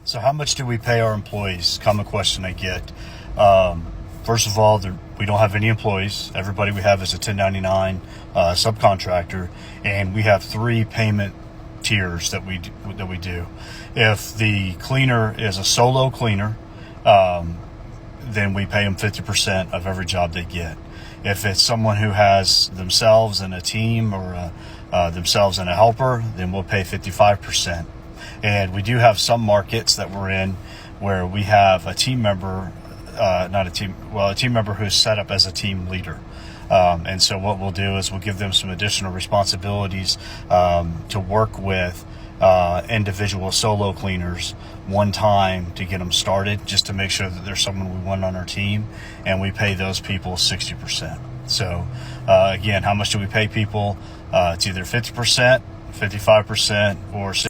So how much do we pay our employees? Common question I get. First of all, we don't have any employees. Everybody we have is a 1099 subcontractor, and we have 3 payment tiers that we do. If the cleaner is a solo cleaner, then we pay them 50% of every job they get. If it's someone who has themselves and a team, or themselves and a helper, then we'll pay 55%. And we do have some markets that we're in where we have a team member, a team member who's set up as a team leader. And so what we'll do is we'll give them some additional responsibilities to work with individual solo cleaners one time to get them started, just to make sure that there's someone we want on our team, and we pay those people 60%. So again, how much do we pay people? It's either 50%, 55%, or 60%.